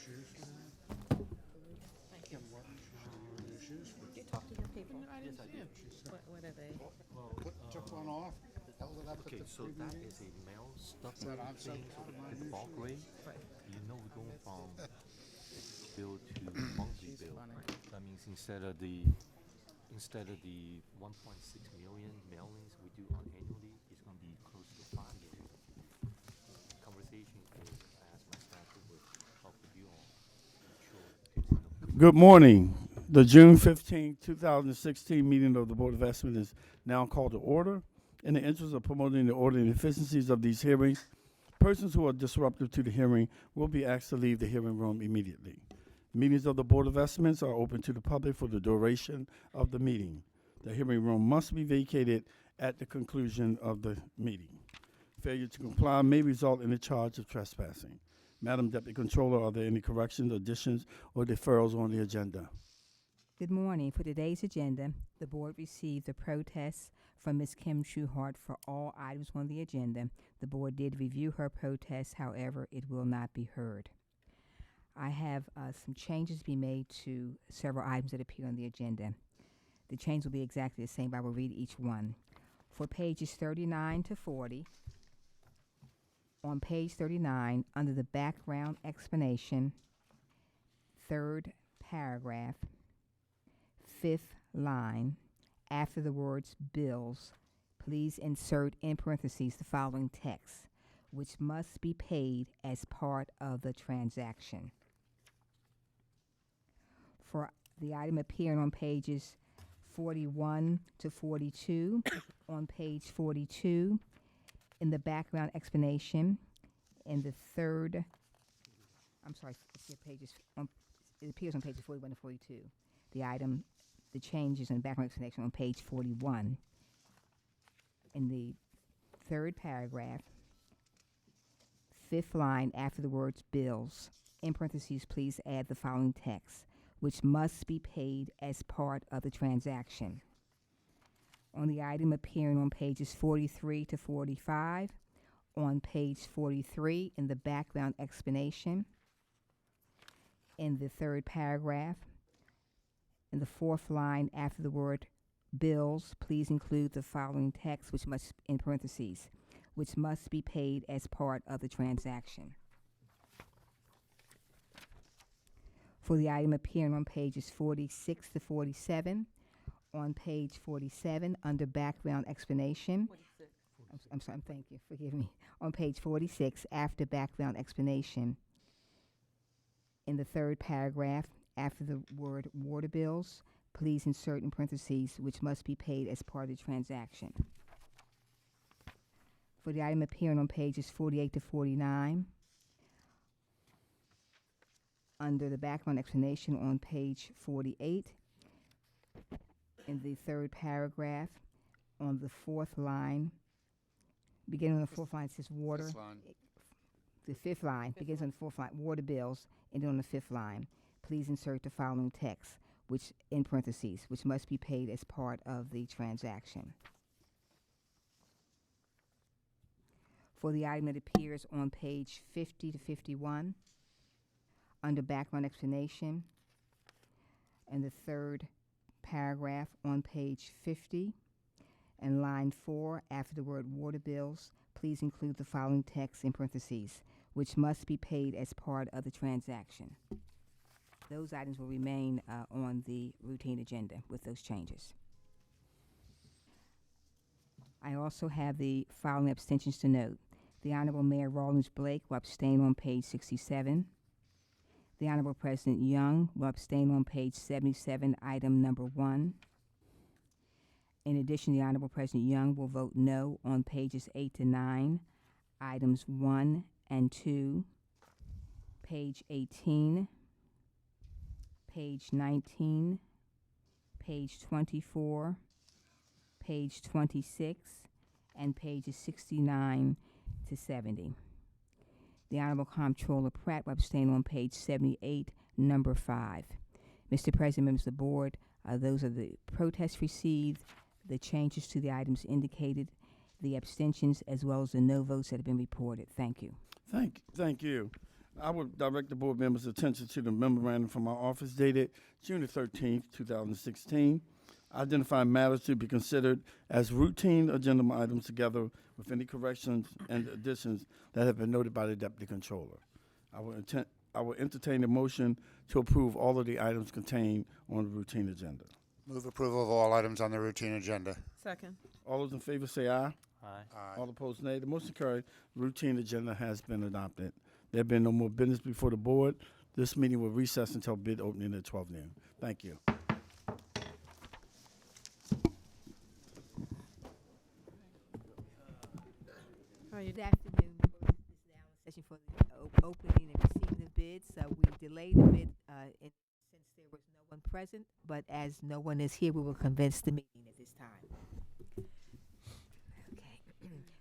shoes for that? Thank you. Kim, what shoes are your new shoes for? You talk to your people. I Yes, didn't I see did. him. She said, What are they? Well, took one off, held it up at okay, the so that pre-meeting, is a male said, stuffing I'm so thing proud of my with the new ball shoes. gray. Right. You know we're going from bill to monthly She's bill. funny. That means instead of the 1.6 million mailings we do on annually, it's going to be close to 5 million. Conversation is I asked my staff to work, talk with you all, make sure there's no. Good morning. The June 15, 2016 meeting of the Board of Estimate is now called to order. In the interest of promoting the order and efficiencies of these hearings, persons who are disruptive to the hearing will be asked to leave the hearing room immediately. Meetings of the Board of Estimates are open to the public for the duration of the meeting. The hearing room must be vacated at the conclusion of the meeting. Failure to comply may result in a charge of trespassing. Madam Deputy Controller, are there any corrections, additions, or deferrals on the agenda? Good morning. For today's agenda, the board received the protests from Ms. Kim Trueheart for all items on the agenda. The board did review her protest, however, it will not be heard. I have some changes to be made to several items that appear on the agenda. The change will be exactly the same, but I will read each one. For pages 39 to 40, on page 39, under the background explanation, third paragraph, fifth line, after the words bills, please insert in parentheses the following text, which must be paid as part of the transaction. For the item appearing on pages 41 to 42, on page 42, in the background explanation, in the third, I'm sorry, pages, it appears on pages 41 to 42. The item, the changes in the background explanation on page 41. In the third paragraph, fifth line after the words bills, in parentheses, please add the following text, which must be paid as part of the transaction. On the item appearing on pages 43 to 45, on page 43 in the background explanation, in the third paragraph, in the fourth line after the word bills, please include the following text, which must, in parentheses, which must be paid as part of the transaction. For the item appearing on pages 46 to 47, on page 47, under background explanation, 46. I'm sorry, thank you, forgive me. On page 46, after background explanation, in the third paragraph, after the word water bills, please insert in parentheses, which must be paid as part of the transaction. For the item appearing on pages 48 to 49, under the background explanation on page 48, in the third paragraph, on the fourth line, beginning on the fourth line, it says water. This line. The fifth line begins on the fourth line, water bills, and then on the fifth line, please insert the following text, which, in parentheses, which must be paid as part of the transaction. For the item that appears on page 50 to 51, under background explanation, and the third paragraph on page 50, and line 4, after the word water bills, please include the following text in parentheses, which must be paid as part of the transaction. Those items will remain on the routine agenda with those changes. I also have the following abstentions to note. The Honorable Mayor Rawlings Blake will abstain on page 67. The Honorable President Young will abstain on page 77, item number 1. In addition, the Honorable President Young will vote no on pages 8 to 9, items 1 and 2, page 18, page 19, page 24, page 26, and pages 69 to 70. The Honorable Comptroller Pratt will abstain on page 78, number 5. Mr. President, members of the board, those are the protests received, the changes to the items indicated, the abstentions, as well as the no votes that have been reported. Thank you. Thank you. I would direct the board members' attention to the memorandum from our office dated June the 13th, 2016, identifying matters to be considered as routine agenda items together with any corrections and additions that have been noted by the Deputy Controller. I will entertain a motion to approve all of the items contained on the routine agenda. Move approval of all items on the routine agenda. Second. All those in favor say aye. Aye. Aye. All opposed, nay. The motion carried. Routine agenda has been adopted. There being no more business before the board, this meeting will recess until bid opening at 12 noon. Thank you. How are you? Good afternoon. This is now a session for the opening and receiving of bids. We delayed the bid since there was no one present, but as no one is here, we will commence the meeting at this time. Okay.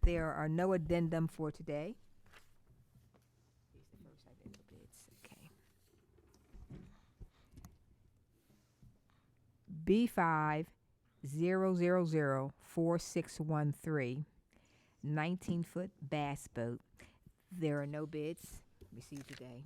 There are no addendum for today. Here's the first addendum bids. Okay. B500004613. 19-foot bass boat. There are no bids received today.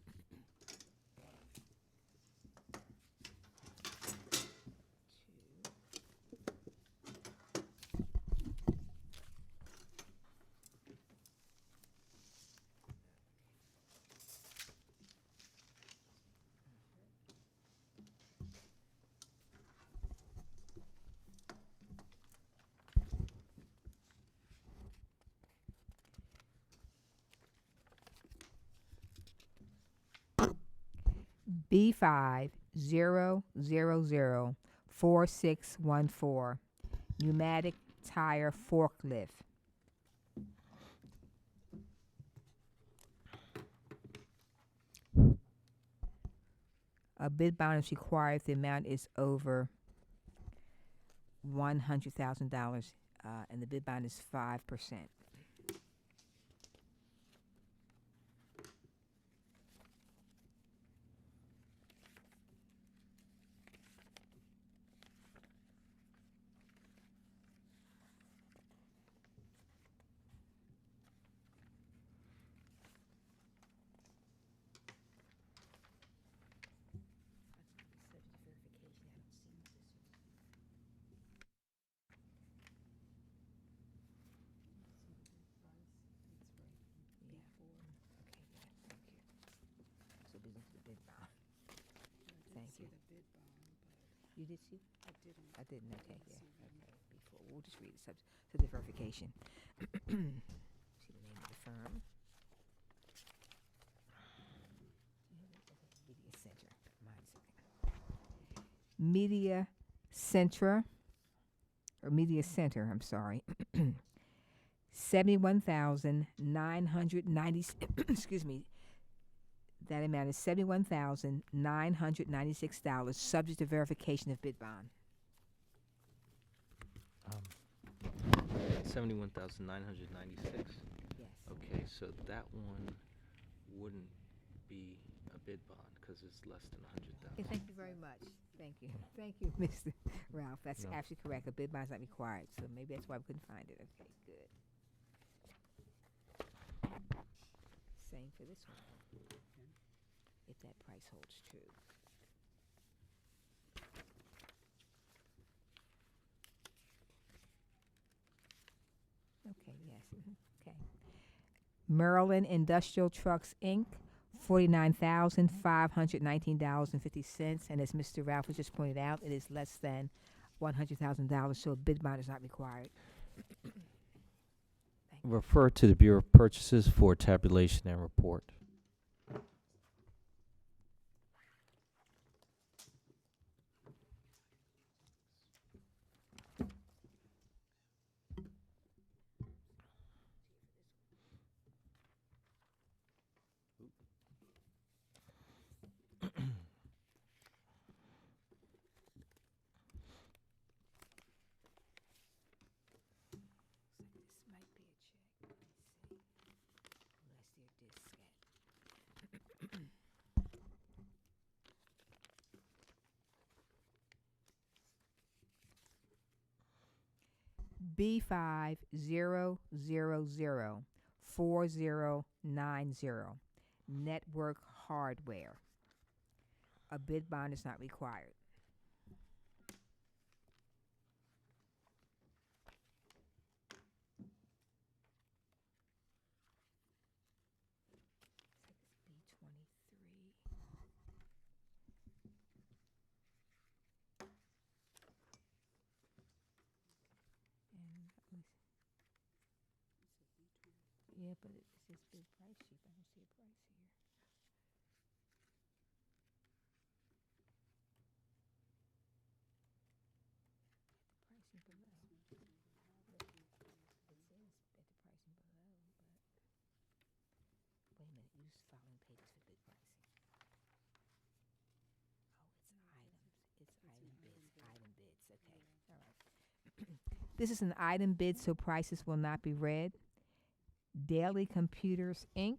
B500004614. Pneumatic tire forklift. A bid bond is required if the amount is over $100,000, and the bid bond is 5%. You did see? I didn't. Okay, yeah. Okay. Before we'll just read it. Subject verification. See the name of the firm. Media Center. Media Centra, or Media Center. I'm sorry. 71,990. Excuse me. That amount is $71,996, subject to verification of bid bond. 71,996. Yes. Okay, so that one wouldn't be a bid bond because it's less than 100,000. Okay, thank you very much. Thank you. Thank you, Mr. Ralph. That's No. actually correct. A bid bond is not required, so maybe that's why we couldn't find it. Okay, good. Same for this one. If that price holds true. Okay, yes. Okay. Maryland Industrial Trucks, Inc., $49,519.50. And as Mr. Ralph has just pointed out, it is less than $100,000, so a bid bond is not required. Refer to the Bureau of Purchases for tabulation and report. This might be a check. Let me see. Unless they're diskette. B500004090. Network Hardware. A bid bond is not required. B23. And yeah, but it says bid price sheet. I don't see a price here. Pricing below. It says at the pricing below, but wait a minute. Use following pages for bid pricing. Oh, it's items. It's item bids. Item bids. Okay. All right. This is an item bid, so prices will not be read. Daily Computers, Inc.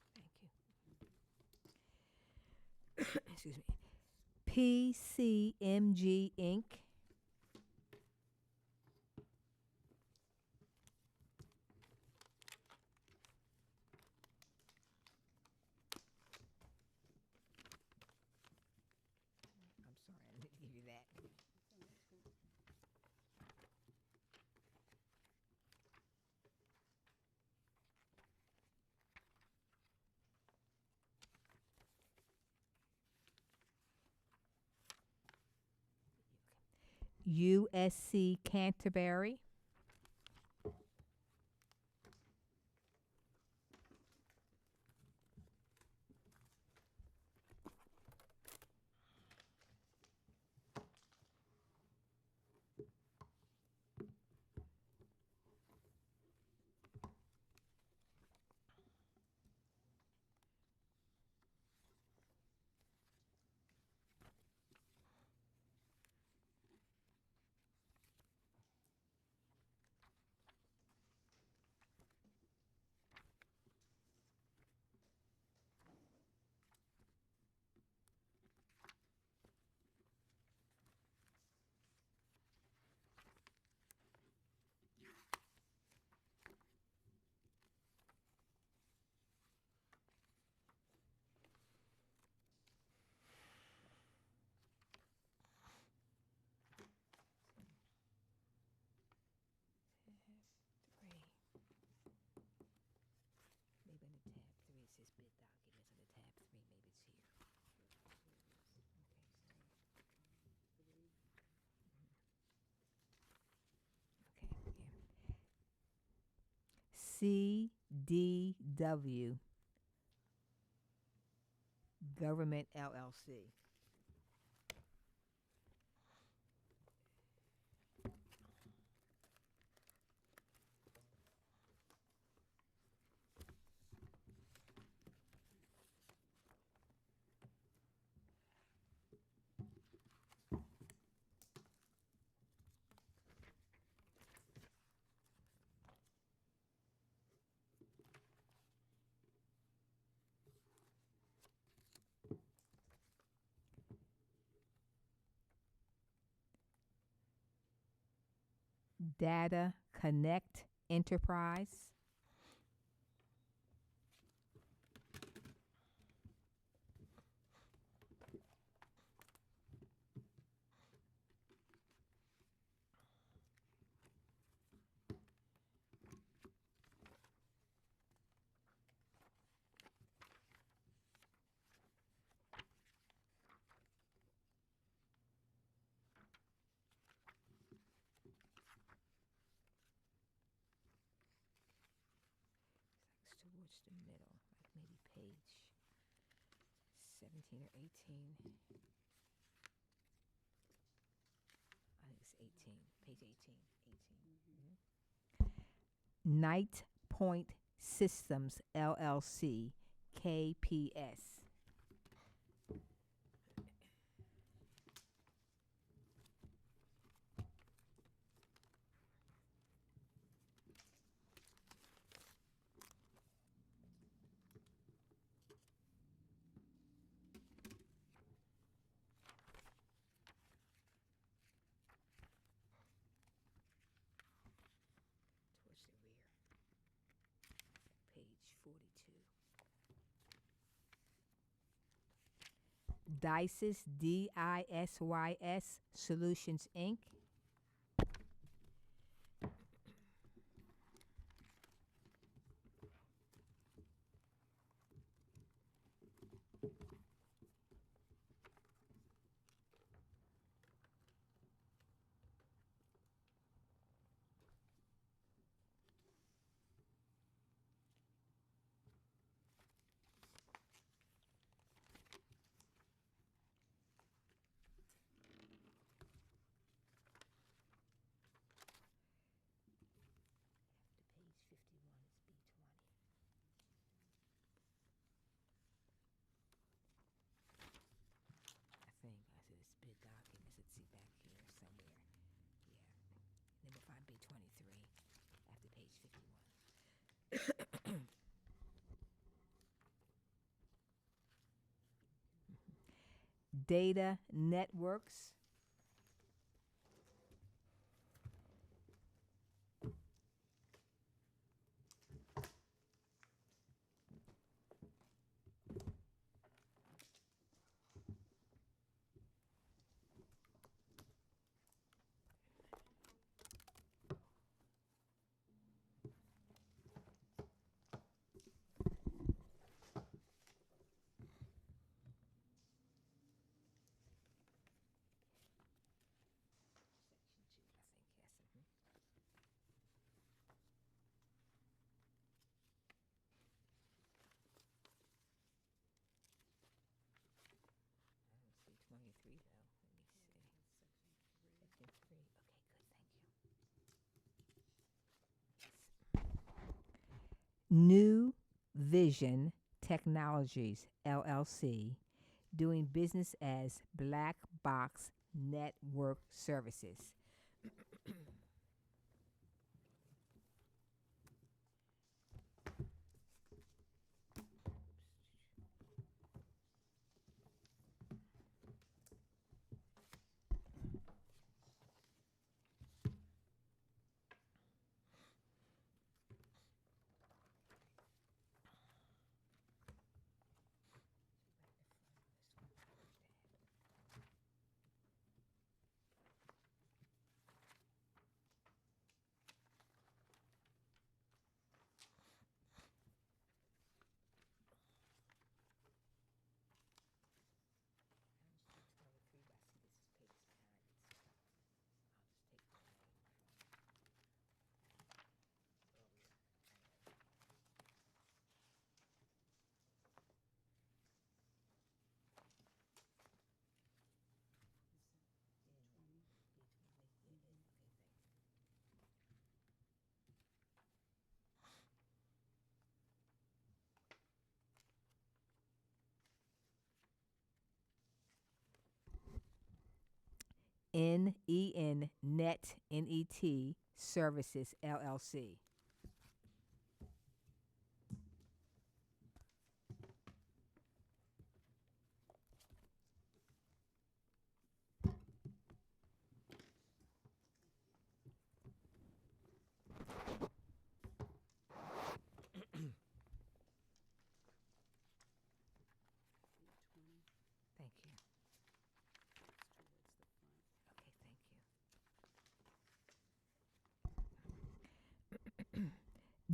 Thank you. Excuse me. PCMG Inc. I'm sorry, I didn't give you that. USC Canterbury. Three. Maybe in the tab 3 it says bid documents. On the tab 3, maybe it's here. Okay, yeah. CDW Government LLC. Data Connect Enterprise. It's towards the middle, like maybe page 17 or 18. I think it's 18. Page 18. 18. Night Point Systems LLC, KPS. DISYS, DISYS Solutions, Inc. Page 51 is B20. I think I said it's bid document. Let's see back here somewhere. Yeah. Then we'll find B23 after page 51. Data networks. Section 2, I think, yes. I don't see 23 though. Let me see. Section 3. Okay, good. Thank you. New Vision Technologies, LLC, doing business as Black Box Network Services. NEN Net NET Services LLC. Thank you. Okay, thank you.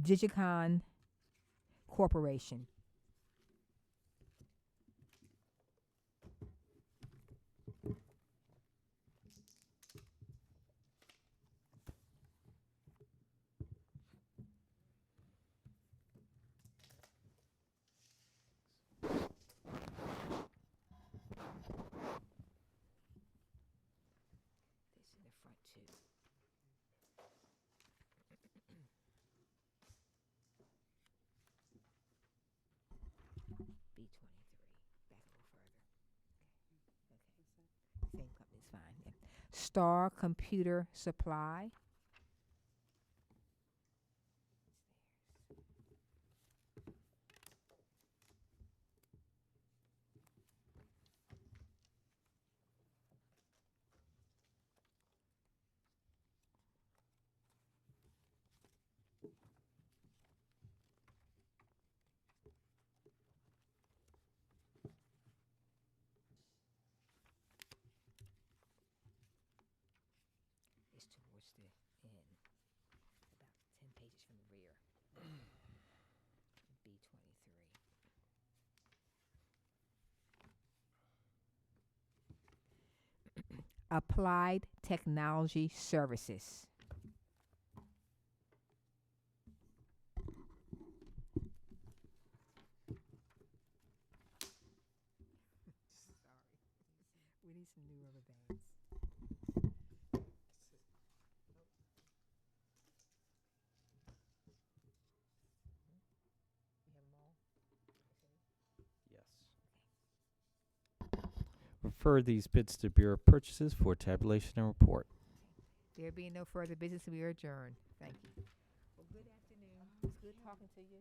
Digicon Corporation. This in the front too. B23. Back a little further. Okay. Same company's fine. Yeah. Star Computer Supply. posted in about 10 pages from the rear. B23. Applied Technology Services. Sorry. We need some new rubber bands. You have them all? Yes. Refer these bids to Bureau of Purchases for tabulation and report. There being no further business, we are adjourned. Thank you. Well, good afternoon. It's good talking to you.